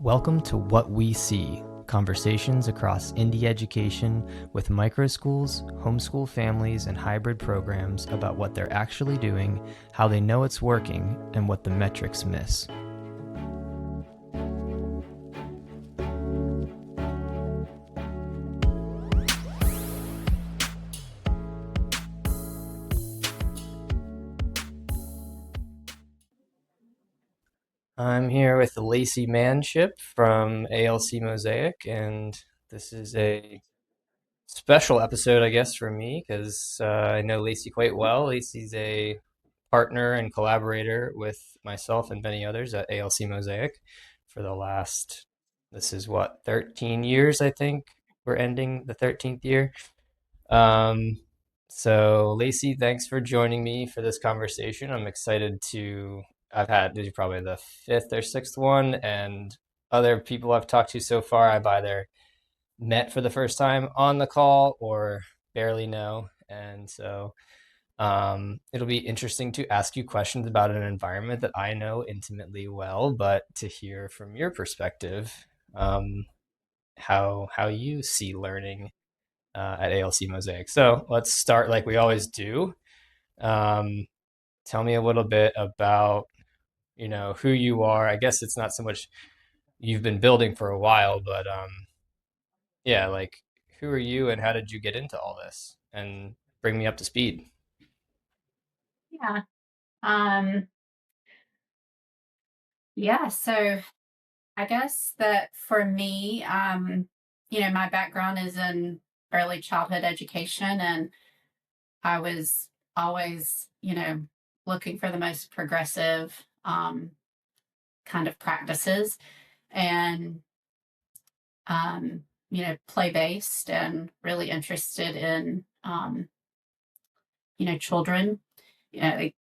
Welcome to What We See, conversations across indie education with micro schools, homeschool families, and hybrid programs about what they're actually doing, how they know it's working, and what the metrics miss. I'm here with Lacy Manship from ALC Mosaic, and this is a special episode, I guess, for me because I know Lacy quite well. Lacy's a partner and collaborator with myself and many others at ALC Mosaic for the last, this is what, 13 years, I think. We're ending the 13th year. Um, so, Lacy, thanks for joining me for this conversation. I'm excited to, this is probably the fifth or sixth one, and other people I've talked to so far, I've either met for the first time on the call or barely know. And so it'll be interesting to ask you questions about an environment that I know intimately well, but to hear from your perspective, um, how you see learning at ALC Mosaic. So let's start like we always do. Um, Tell me a little bit about, who you are. I guess it's not so much you've been building for a while, but yeah, like who are you and how did you get into all this? And bring me up to speed. Yeah. Um, yeah, so I guess that for me, my background is in early childhood education, and I was always, looking for the most progressive kind of practices and play-based and really interested in children, like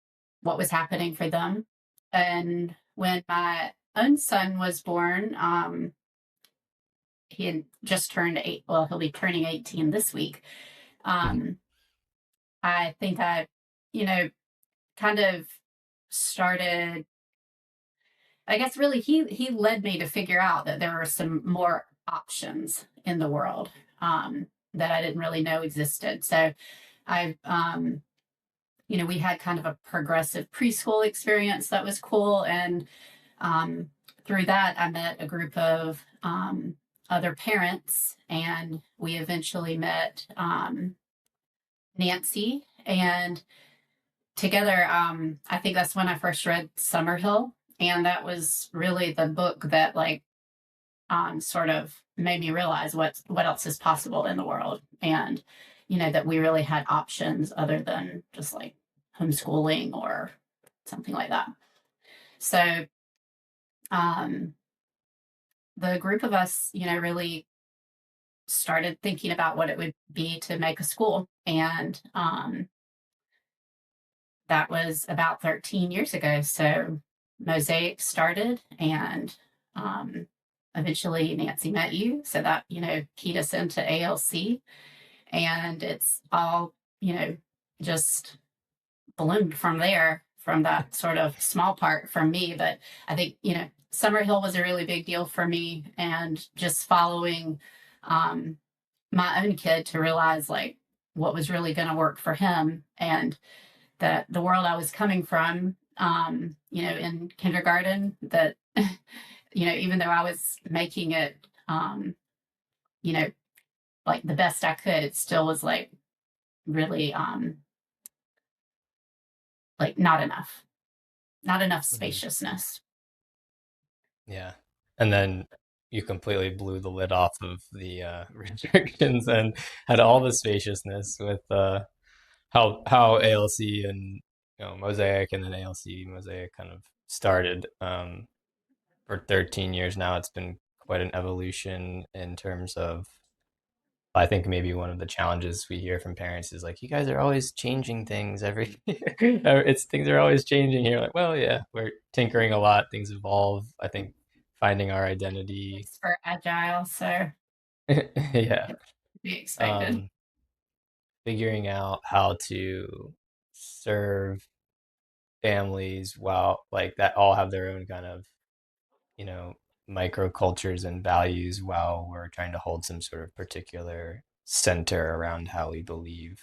what was happening for them. And when my own son was born, he had just turned eight. Well, he'll be turning 18 this week. Mhm. Um, I think I, you know, kind of started. I guess really he led me to figure out that there were some more options in the world that I didn't really know existed. So I, we had kind of a progressive preschool experience that was cool, and um, through that, I met a group of other parents, and we eventually met Nancy. And together, I think that's when I first read Summerhill. And that was really the book that, like, sort of made me realize what else is possible in the world. And, that we really had options other than just like homeschooling or something like that. So, um, the group of us, really started thinking about what it would be to make a school. And that was about 13 years ago. So Mosaic started, and um, eventually Nancy met you. So that, keyed us into ALC. And it's all, just ballooned from there, from that sort of small part from me. But I think, Summerhill was a really big deal for me, and just following um, my own kid to realize like what was really going to work for him, and that the world I was coming from, in kindergarten, that, even though I was making it, you know, like the best I could, it still was like really, like not enough Mhm. spaciousness. Yeah. And then you completely blew the lid off of the restrictions and had all the spaciousness with how ALC and Mosaic and then ALC Mosaic kind of started. For 13 years now, it's been quite an evolution in terms of I think maybe one of the challenges we hear from parents is like, you guys are always changing things every it's things are always changing here. Like, well, yeah, we're tinkering a lot, things evolve. I think finding our identity, It's for agile, so yeah, it would be expected. um, figuring out how to serve families while like that all have their own kind of, you know, microcultures and values while we're trying to hold some sort of particular center around how we believe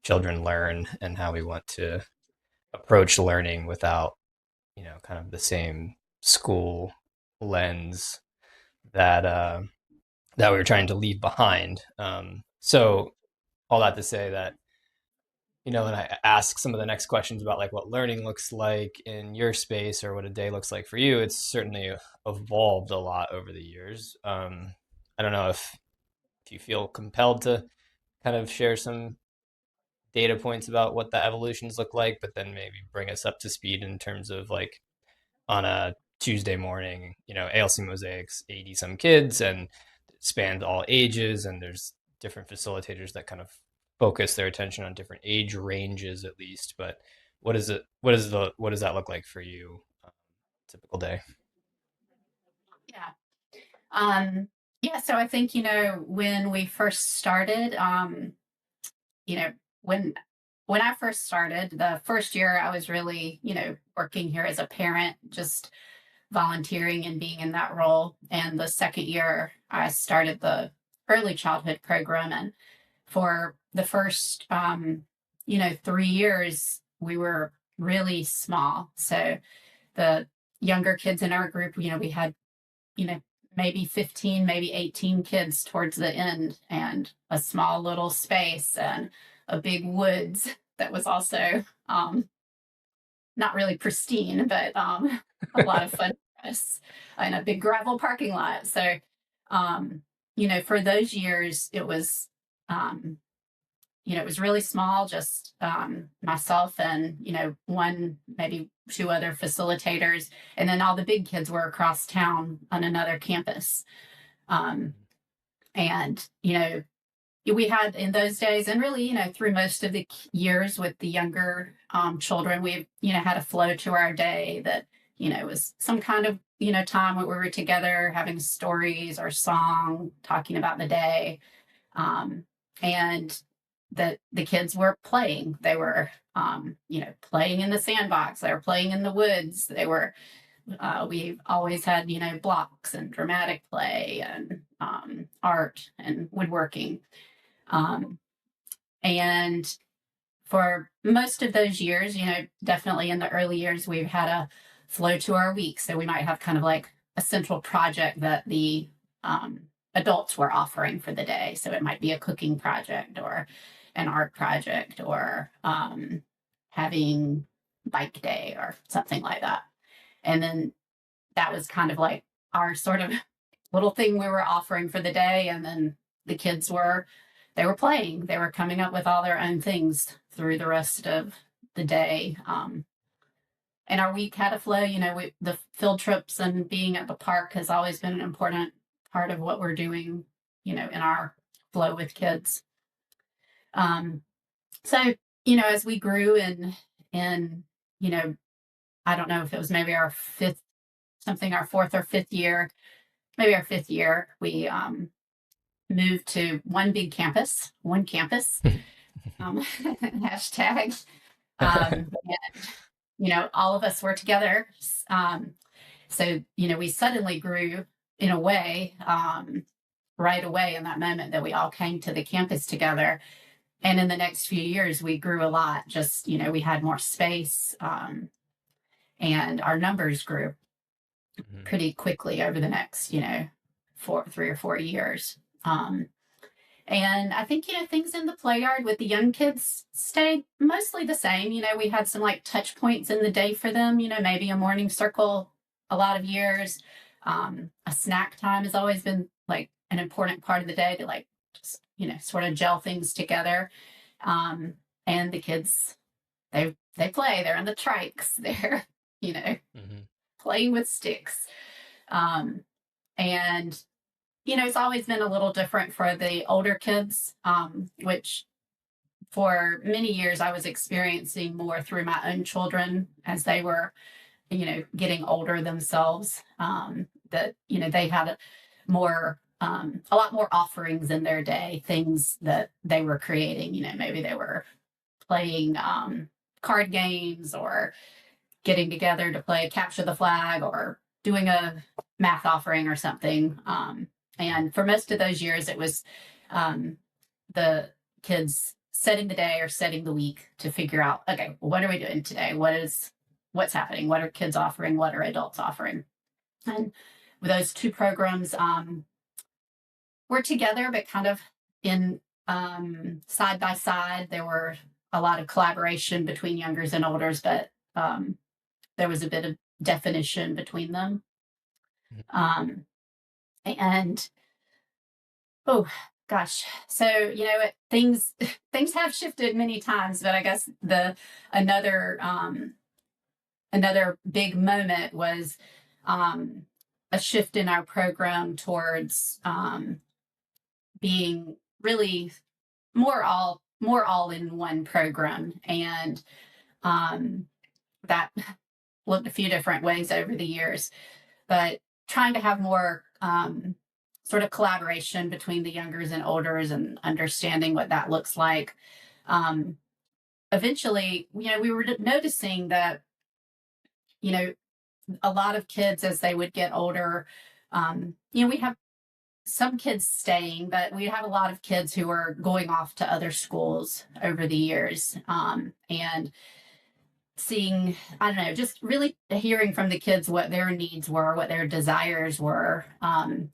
children learn and how we want to approach learning without, kind of the same school lens that that we were trying to leave behind. So all that to say that, when I ask some of the next questions about like what learning looks like in your space or what a day looks like for you, it's certainly evolved a lot over the years. I don't know if you feel compelled to kind of share some data points about what the evolutions look like, but then maybe bring us up to speed in terms of like on a Tuesday morning, ALC Mosaic's 80 some kids and spanned all ages, and there's different facilitators that kind of focus their attention on different age ranges at least. But what does that look like for you? Typical day. Yeah. Um, yeah. So I think, when we first started, you know, when when I first started, the first year I was really, working here as a parent, just volunteering and being in that role. And the second year I started the early childhood program. And for the first 3 years we were really small. So the younger kids in our group, we had, you know, maybe 15, maybe 18 kids towards the end, and a small little space and a big woods that was also not really pristine, but a lot of fun for us, and a big gravel parking lot. So, for those years, um, it was really small, just myself and, one, maybe two other facilitators. And then all the big kids were across town on another campus. Um, and, we had in those days, and really, through most of the years with the younger children, we, had a flow to our day that, was some kind of, time where we were together having stories or song, talking about the day. And that the kids were playing. They were, playing in the sandbox. They were playing in the woods. We've always had, blocks and dramatic play and art and woodworking. Um, and for most of those years, definitely in the early years, we've had a flow to our week. So we might have kind of like a central project that the adults were offering for the day. So it might be a cooking project or an art project or having bike day or something like that. And then that was kind of like our sort of little thing we were offering for the day. And then the kids they were playing, they were coming up with all their own things through the rest of the day. And our week had a flow, the field trips and being at the park has always been an important part of what we're doing, in our flow with kids. So, as we grew in, I don't know if it was maybe our fourth or fifth year, maybe our fifth year, we moved to one campus, hashtag. And, all of us were together. So, we suddenly grew in a way, right away in that moment that we all came to the campus together. And in the next few years, we grew a lot. Just, we had more space, and our numbers grew pretty quickly over the next, 3 or 4 years. And I think, things in the play yard with the young kids stayed mostly the same. We had some like touch points in the day for them, maybe a morning circle a lot of years. A snack time has always been like an important part of the day to like, just, sort of gel things together. And the kids, they play, they're on the trikes, they're, Mm-hmm. playing with sticks. And it's always been a little different for the older kids, which for many years I was experiencing more through my own children as they were, getting older themselves. That, they had a lot more offerings in their day, things that they were creating. Maybe they were playing card games or getting together to play capture the flag or doing a math offering or something. And for most of those years, it was um, the kids setting the day or setting the week to figure out, okay, what are we doing today? What's happening? What are kids offering? What are adults offering? And with those two programs, were together, but kind of in side by side. There were a lot of collaboration between youngers and olders, but there was a bit of definition between them. Um, and oh gosh, so things things have shifted many times, but I guess the another another big moment was um, a shift in our program towards being really more all in one program, and um, that looked a few different ways over the years, but trying to have more sort of collaboration between the youngers and olders and understanding what that looks like. um, Eventually, we were noticing that you know a lot of kids, as they would get older, we have some kids staying, but we have a lot of kids who are going off to other schools over the years. And seeing, I don't know, just really hearing from the kids what their needs were, what their desires were.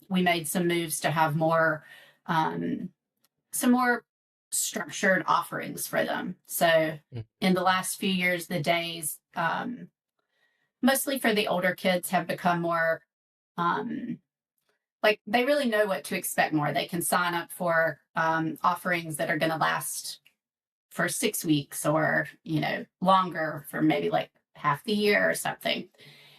We made some moves to have um, some more structured offerings for them. So in the last few years, the days, mostly for the older kids, have become more um, like they really know what to expect more. They can sign up for offerings that are going to last for 6 weeks or, longer, for maybe like half the year or something.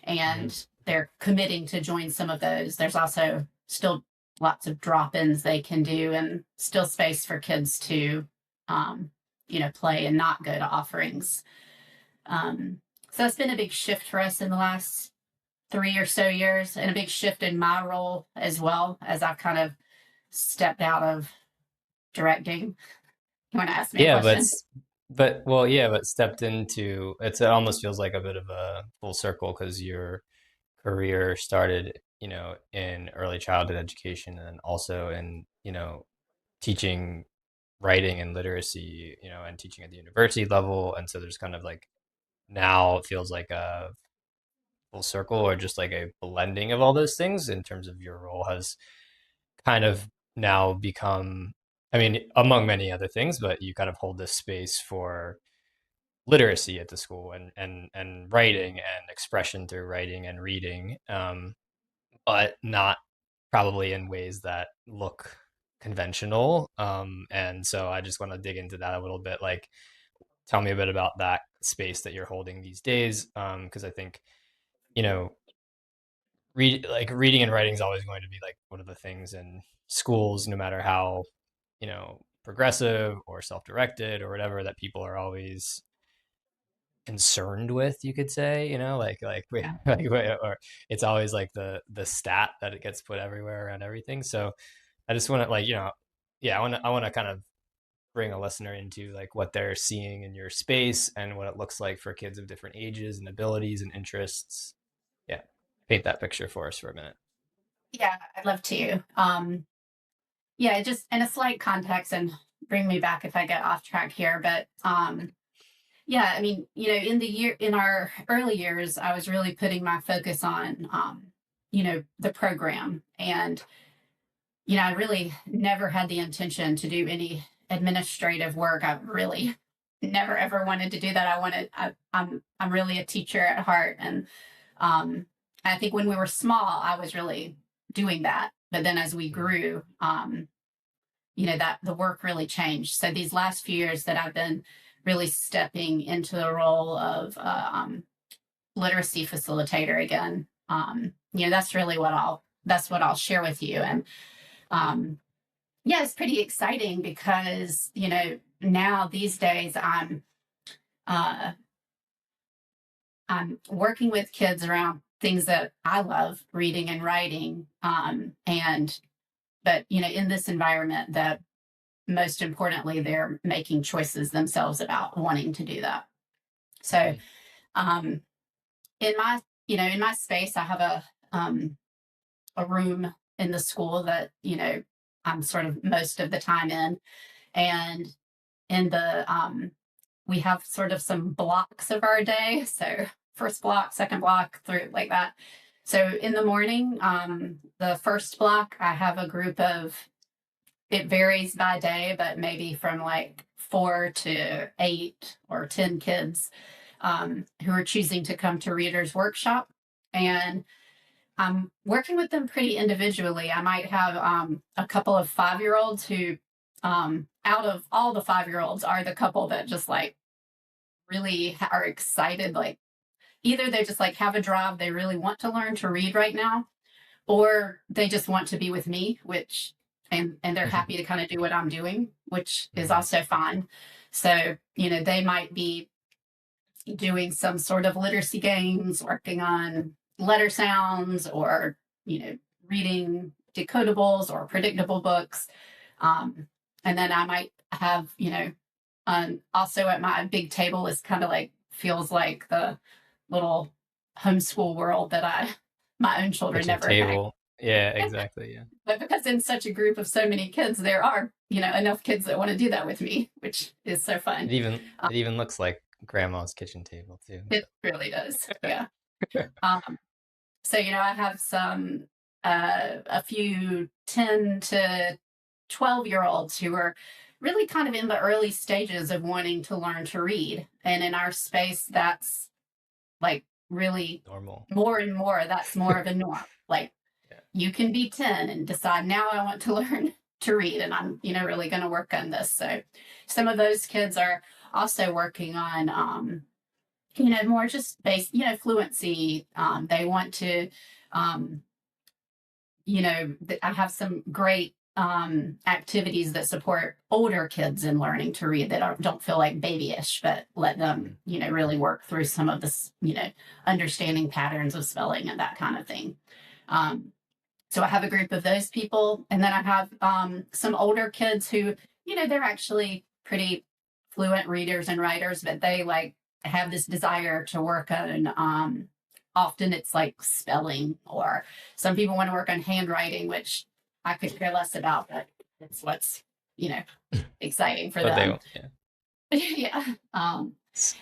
Mm-hmm. And they're committing to join some of those. There's also still lots of drop-ins they can do, and still space for kids to, um, play and not go to offerings. So that's been a big shift for us in the last 3 or so years, and a big shift in my role as well, as I've kind of stepped out of directing. You want to ask me a Yeah, question? but stepped into it almost feels like a bit of a full circle because your career started, in early childhood education and also in, teaching writing and literacy, and teaching at the university level. And so there's kind of like now it feels like a full circle or just like a blending of all those things in terms of your role has kind of now become, I mean, among many other things, but you kind of hold this space for literacy at the school and writing and expression through writing and reading, but not probably in ways that look conventional. And so I just want to dig into that a little bit. Like, tell me a bit about that space that you're holding these days, because I think you know reading and writing is always going to be like one of the things in schools, no matter how progressive or self-directed or whatever, that people are always concerned with, you could say, Yeah. or it's always like the stat that it gets put everywhere around everything. So I just want to yeah, I want to kind of bring a listener into like what they're seeing in your space and what it looks like for kids of different ages and abilities and interests. Yeah, paint that picture for us for a minute. Yeah, I'd love to. Yeah, just in a slight context, and bring me back if I get off track here. But yeah, I mean, in our early years, I was really putting my focus on, the program. And, I really never had the intention to do any administrative work. I really never ever wanted to do that. I'm really a teacher at heart. And I think when we were small, I was really doing that. But then as we grew, that the work really changed. So these last few years that I've been really stepping into the role of literacy facilitator again, that's really that's what I'll share with you. And um, yeah, it's pretty exciting because now these days uh, I'm working with kids around things that I love, reading and writing, and but in this environment that, most importantly, they're making choices themselves about wanting to do that. So Mm-hmm. um, in my space, I have a room in the school that, I'm sort of most of the time in. And in the we have sort of some blocks of our day. So first block, second block, through like that. So in the morning, the first block, I have a group of, it varies by day, but maybe from like 4 to 8 or 10 kids who are choosing to come to Reader's Workshop. And I'm working with them pretty individually. I might have a couple of 5-year-olds who, out of all the 5-year-olds, are the couple that just like really are excited. Like either they just like have a drive, they really want to learn to read right now, or they just want to be with me, which and they're happy to kind of do what I'm doing, which is also fine. So, they might be doing some sort of literacy games, working on letter sounds, or, reading decodables or predictable books. And then I might have, also at my big table is kind of like, feels like the little homeschool world that my own children Kitchen never had. table. Yeah, exactly. Yeah. But because in such a group of so many kids, there are, enough kids that want to do that with me, which is so fun. It even looks like grandma's kitchen table too. It really does. Yeah. Um, so, I have a few 10 to 12-year-olds who are really kind of in the early stages of wanting to learn to read. And in our space, that's like really Normal. more and more, that's more of a norm. Like Yeah. you can be 10 and decide, now I want to learn to read, and I'm, really going to work on this. So some of those kids are also working on, more just base, fluency. They want to, I have some great activities that support older kids in learning to read that don't feel like babyish, but let them, really work through some of this, understanding patterns of spelling and that kind of thing. So I have a group of those people, and then I have some older kids who, they're actually pretty fluent readers and writers, but they like have this desire to work on. Often it's like spelling, or some people want to work on handwriting, which I could care less about, but it's what's exciting for But them. yeah. Yeah.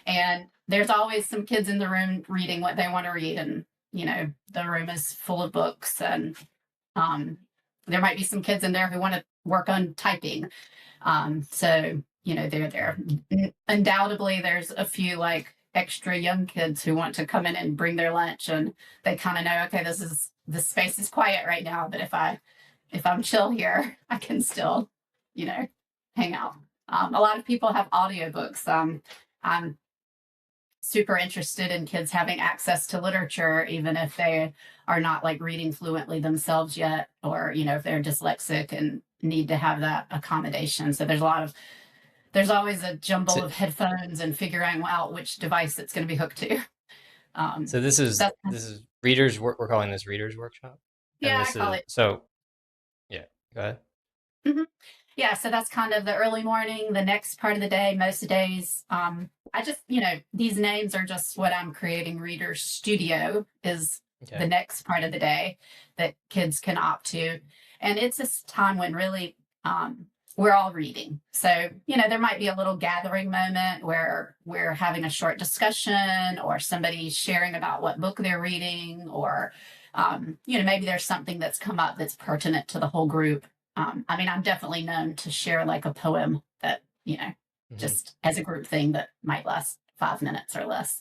And there's always some kids in the room reading what they want to read, and the room is full of books, and there might be some kids in there who want to work on typing. So they're there. Undoubtedly, there's a few like extra young kids who want to come in and bring their lunch, and they kind of know, okay, this space is quiet right now, but if I'm chill here, I can still, hang out. A lot of people have audiobooks. I'm super interested in kids having access to literature, even if they are not like reading fluently themselves yet, or, if they're dyslexic and need to have that accommodation. So there's always a jumble of headphones and figuring out which device it's going to be hooked to. So this is readers. We're calling this readers workshop, and Yeah, I this call is it. so. Yeah, go ahead. Mhm. Yeah, so that's kind of the early morning, the next part of the day. Most days, I just, these names are just what I'm creating. Reader Studio is the next part of the day that kids can opt to. And it's this time when really we're all reading. So, there might be a little gathering moment where we're having a short discussion, or somebody's sharing about what book they're reading, or, maybe there's something that's come up that's pertinent to the whole group. I'm definitely known to share like a poem that, just as a group thing that might last 5 minutes or less.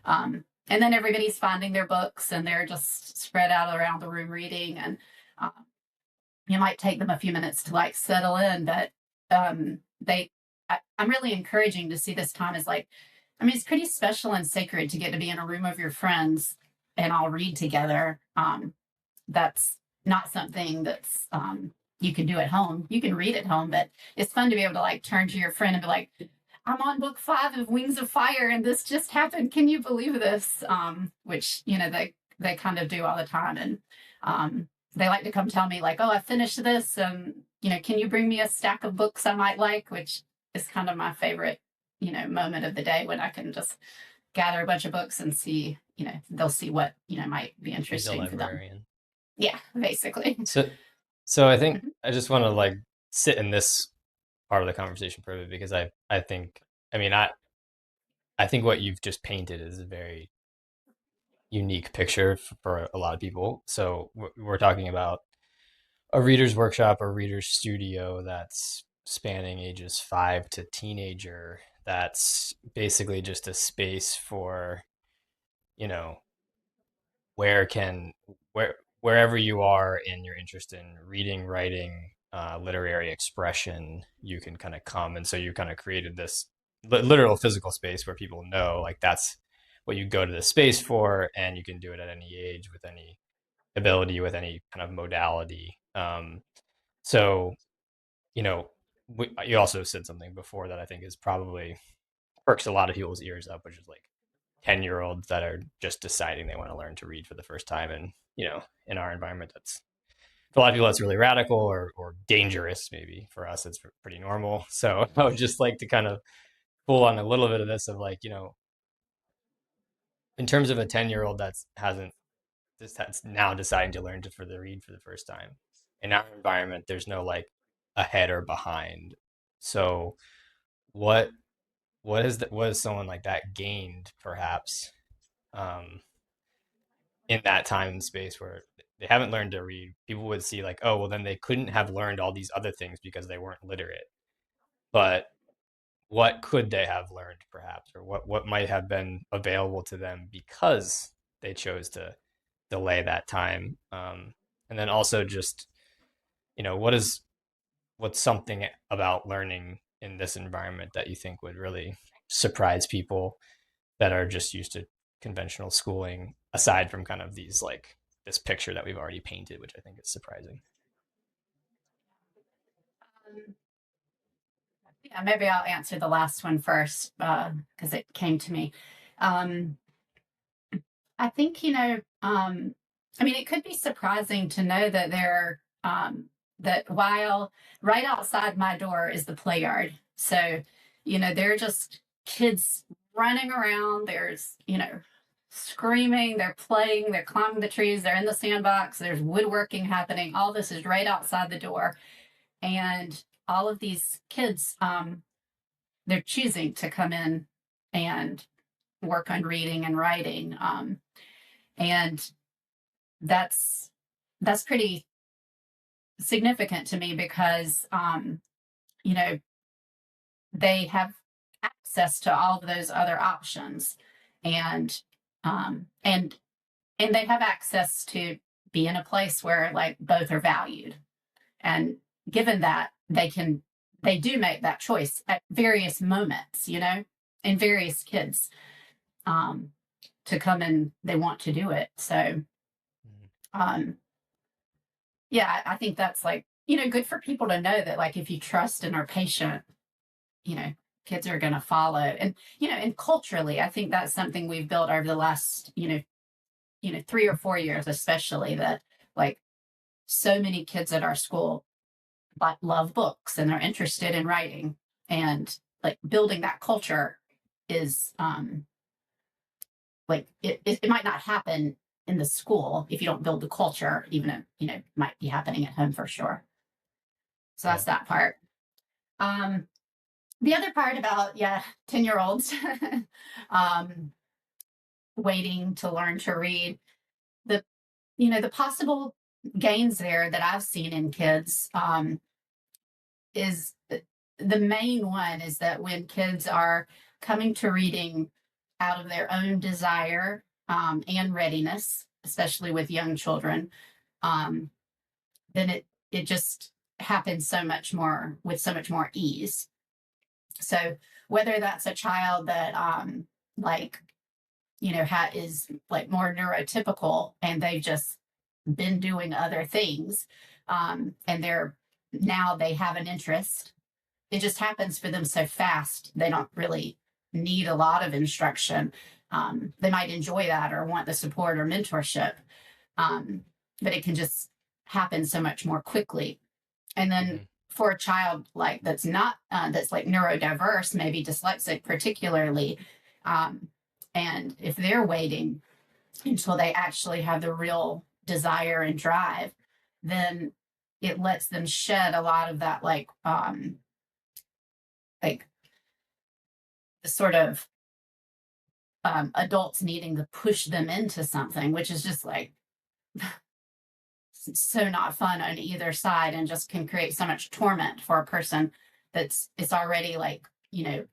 And then everybody's finding their books, and they're just spread out around the room reading. And you might take them a few minutes to like settle in, but I'm really encouraging to see this time as like, it's pretty special and sacred to get to be in a room of your friends and all read together. That's not something that's you can do at home. You can read at home, but it's fun to be able to like turn to your friend and be like, I'm on book 5 of Wings of Fire, and this just happened. Can you believe this? Which, they kind of do all the time. And they like to come tell me like, oh, I finished this. Can you bring me a stack of books I might like? Which is kind of my favorite, moment of the day, when I can just gather a bunch of books and see, they'll see what, might be interesting for them. Yeah, basically. So, so I think Mhm. I just want to like sit in this part of the conversation for a bit because I think I mean I think what you've just painted is a very unique picture for a lot of people. So we're talking about a reader's workshop or reader's studio that's spanning ages 5 to teenager. That's basically just a space for, you know, where can wherever you are in your interest in reading, writing, literary expression, you can kind of come. And so you kind of created this literal physical space where people know like that's what you go to the space for, and you can do it at any age with any ability, with any kind of modality. So you know, you also said something before that I think is probably perks a lot of people's ears up, which is like 10-year-olds that are just deciding they want to learn to read for the first time. And, in our environment, that's for a lot of people, that's really radical or dangerous. Maybe for us, it's pretty normal. So I would just like to kind of pull on a little bit of this of like, in terms of a 10-year-old that's hasn't, that's now deciding to learn to for the read for the first time. In our environment, there's no like ahead or behind. So what what has someone like that gained perhaps um, in that time and space where they haven't learned to read? People would see like, oh, well, then they couldn't have learned all these other things because they weren't literate. But what could they have learned perhaps, or what might have been available to them because they chose to delay that time? And then also just, what is what's something about learning in this environment that you think would really surprise people that are just used to conventional schooling, aside from kind of these like this picture that we've already painted, which I think is surprising. Um, yeah, maybe I'll answer the last one first because it came to me. Um, I think, I mean, it could be surprising to know that that while right outside my door is the play yard. So, they're just kids running around. There's, screaming, they're playing, they're climbing the trees, they're in the sandbox, there's woodworking happening. All this is right outside the door. And all of these kids, they're choosing to come in and work on reading and writing. And that's that's pretty significant to me because you know they have access to all of those other options, and um, and and they have access to be in a place where like both are valued, and given that they do make that choice at various moments, in various kids, um, to come and they want to do it. So um, yeah, I think that's like, good for people to know that like if you trust and are patient, you know, kids are going to follow. And, and culturally, I think that's something we've built over the last, 3 or 4 years, especially that like so many kids at our school like love books and they're interested in writing, and like building that culture is like it might not happen in the school if you don't build the culture, even if, it might be happening at home for sure. So Yeah. that's that part. Um, the other part about, yeah, 10-year-olds um, waiting to learn to read, the, the possible gains there that I've seen in kids is the main one is that when kids are coming to reading out of their own desire and readiness, especially with young children, um, then it just happens so much more with so much more ease. So whether that's a child that like is like more neurotypical and they've just been doing other things, and they have an interest, it just happens for them so fast they don't really need a lot of instruction. They might enjoy that or want the support or mentorship, um, but it can just happen so much more quickly. And then Mm-hmm. for a child like that's not that's like neurodiverse, maybe dyslexic particularly, um, and if they're waiting until they actually have the real desire and drive, then it lets them shed a lot of that, like the sort of adults needing to push them into something, which is just like so not fun on either side, and just can create so much torment for a person that's it's already like,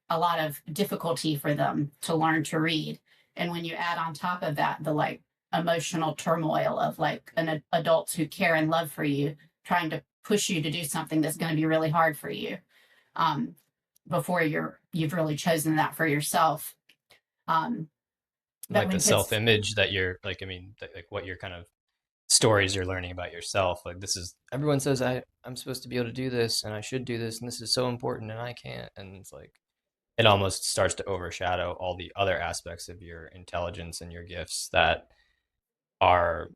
a lot of difficulty for them to learn to read. And when you add on top of that the like emotional turmoil of like adults who care and love for you trying to push you to do something that's going to be really hard for you, um, before you've really chosen that for yourself. um, but Like the when kids self-image that you're like, I mean, like what you're kind of stories you're learning about yourself. Like this is everyone says I'm supposed to be able to do this and I should do this and this is so important and I can't. And it's like it almost starts to overshadow all the other aspects of your intelligence and your gifts that are,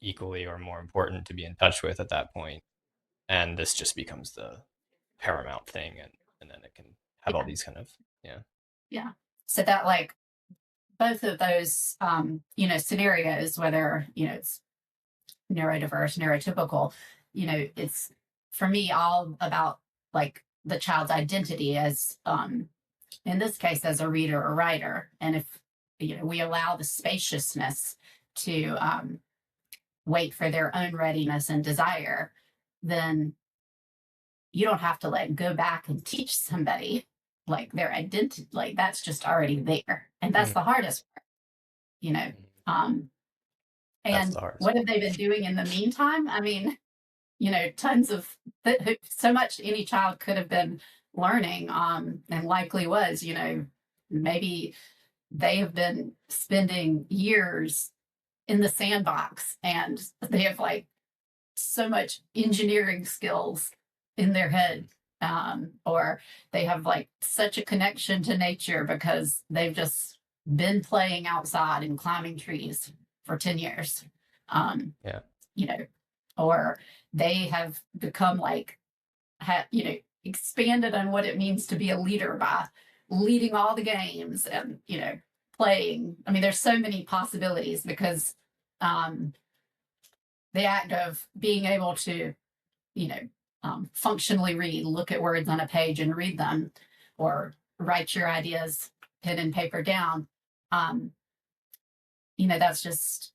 equally or more important to be in touch with at that point. And this just becomes the paramount thing, and then it can have all Yeah, these kind of, yeah. yeah, so that like both of those scenarios, whether it's neurodiverse, neurotypical, it's for me all about like the child's identity as, in this case, as a reader or writer. And if we allow the spaciousness to wait for their own readiness and desire, then you don't have to like go back and teach somebody like their identity, like that's just already there, and that's Mhm. the hardest part, you know. um That's and the hardest what have part. they been doing in the meantime? I mean, tons of so much any child could have been learning, and likely was, maybe they have been spending years in the sandbox, and they have like so much engineering skills in their head, or they have like such a connection to nature because they've just been playing outside and climbing trees for 10 years. um, Yeah. you know or they have become like, expanded on what it means to be a leader by leading all the games and playing. I mean, there's so many possibilities because, um, the act of being able to, you know, functionally read, look at words on a page and read them, or write your ideas pen and paper down. Um, that's just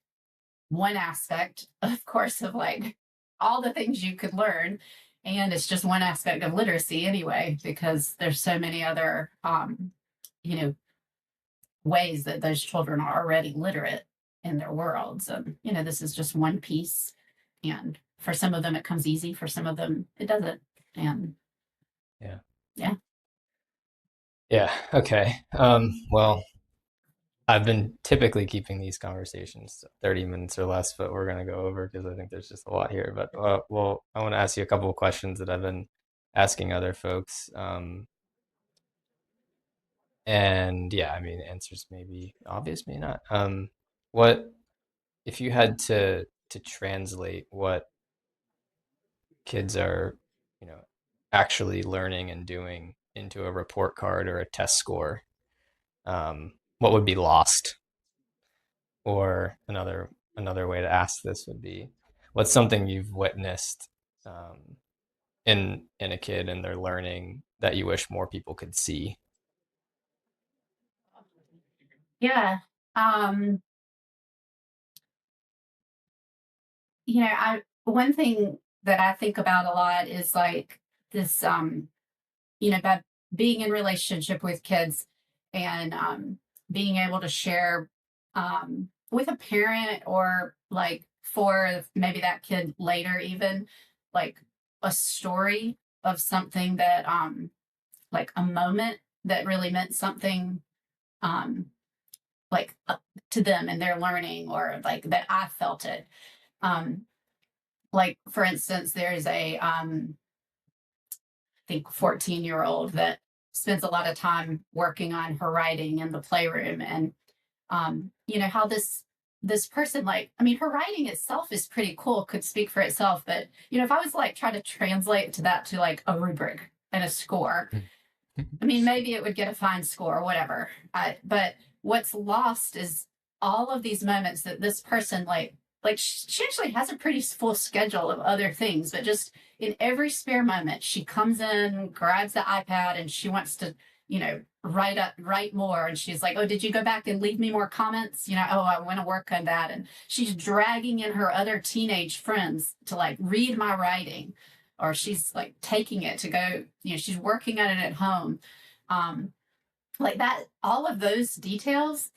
one aspect, of course, of like all the things you could learn. And it's just one aspect of literacy anyway, because there's so many other, you know, ways that those children are already literate in their worlds. And, this is just one piece. And for some of them, it comes easy. For some of them, it doesn't. And Yeah. yeah. Yeah. Okay. Well, I've been typically keeping these conversations 30 minutes or less, but we're going to go over because I think there's just a lot here. But well, I want to ask you a couple of questions that I've been asking other folks. And yeah, I mean, answers may be obvious, may not. What if you had to translate what kids are, you know, actually learning and doing into a report card or a test score? What would be lost? Or another way to ask this would be, what's something you've witnessed in a kid and their learning that you wish more people could see? Yeah. Um, I one thing that I think about a lot is like this, by being in relationship with kids, and being able to share, with a parent, or like for maybe that kid later, even like a story of something that, like a moment that really meant something, um, like to them and their learning, or like that I felt it. Um, like for instance, there's a, I think 14-year-old that spends a lot of time working on her writing in the playroom. And how this person, like, I mean, her writing itself is pretty cool, could speak for itself. But if I was like try to translate to that to like a rubric and a score, I mean, maybe it would get a fine score or whatever. But what's lost is all of these moments that this person like like she actually has a pretty full schedule of other things, but just in every spare moment, she comes in, grabs the iPad, and she wants to, write more. And she's like, "Oh, did you go back and leave me more comments? Oh, I want to work on that." And she's dragging in her other teenage friends to like read my writing, or she's like taking it to go, she's working on it at home. Um, like that, all of those details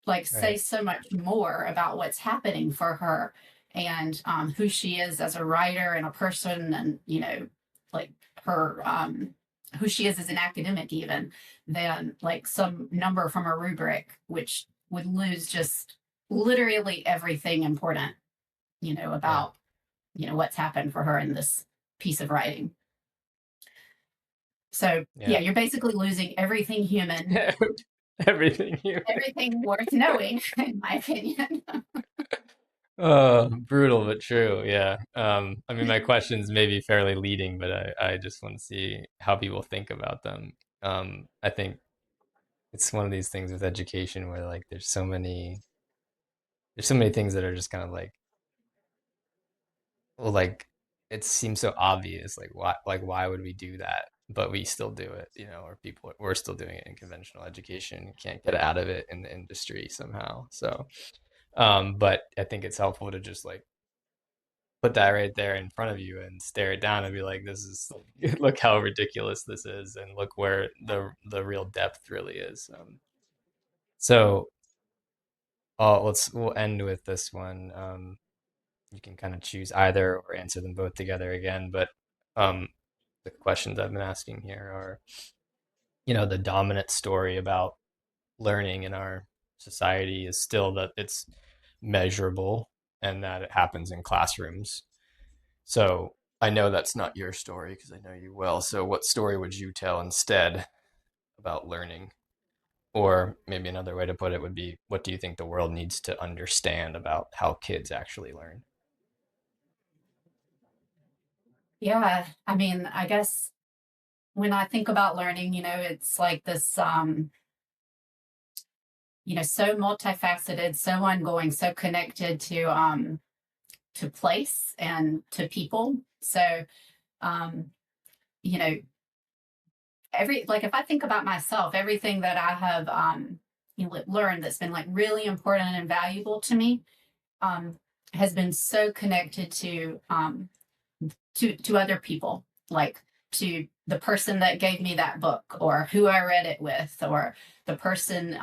like say Right. so much more about what's happening for her, and who she is as a writer and a person, and like her who she is as an academic, even than like some number from a rubric, which would lose just literally everything important, Yeah. about what's happened for her in this piece of writing. So Yeah. yeah, you're basically losing everything human, Everything you. everything worth knowing, in my opinion. Oh, brutal but true. Yeah. I mean, my questions may be fairly leading, but I just want to see how people think about them. I think it's one of these things with education where like there's so many things that are just kind of like, well, like it seems so obvious. Why would we do that? But we still do it, or we're still doing it in conventional education. Can't get out of it in the industry somehow. So, but I think it's helpful to just like put that right there in front of you and stare it down and be like, this is look how ridiculous this is, and look where the real depth really is. So we'll end with this one. You can kind of choose either or answer them both together again, but um, the questions I've been asking here are, the dominant story about learning in our society is still that it's measurable and that it happens in classrooms. So I know that's not your story because I know you well. So what story would you tell instead about learning? Or maybe another way to put it would be, what do you think the world needs to understand about how kids actually learn? Yeah, I mean, I guess when I think about learning, it's like this, so multifaceted, so ongoing, so connected to place and to people. So, um, you know, every like if I think about myself, everything that I have learned that's been like really important and valuable to me, um, has been so connected to other people, like to the person that gave me that book, or who I read it with, or the person,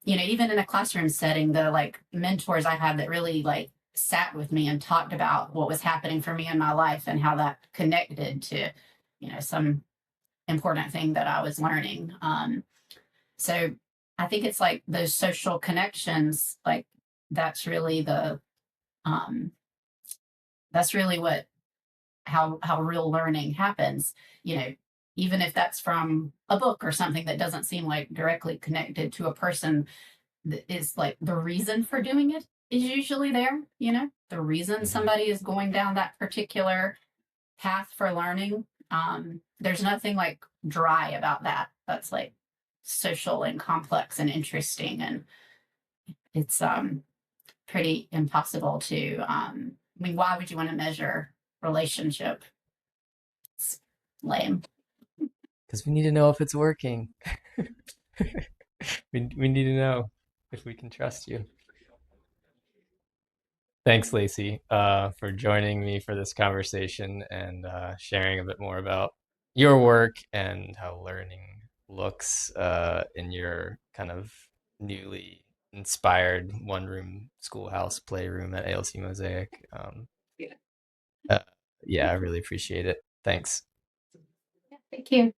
even in a classroom setting, the like mentors I had that really like sat with me and talked about what was happening for me in my life and how that connected to, some important thing that I was learning. So I think it's like those social connections, like that's really the um, that's really what how real learning happens. You know, even if that's from a book or something that doesn't seem like directly connected to a person, that is like the reason for doing it is usually there. The reason Hmm. somebody is going down that particular path for learning. There's nothing like dry about that. That's like social and complex and interesting, and it's pretty impossible to. I mean, why would you want to measure relationship? It's lame. Because we need to know if it's working. We need to know if we can trust you. Thanks, Lacey, for joining me for this conversation and sharing a bit more about your work and how learning looks in your kind of newly inspired one-room schoolhouse playroom at ALC Mosaic. Yeah. Uh, yeah, I really appreciate it. Thanks. Thank you.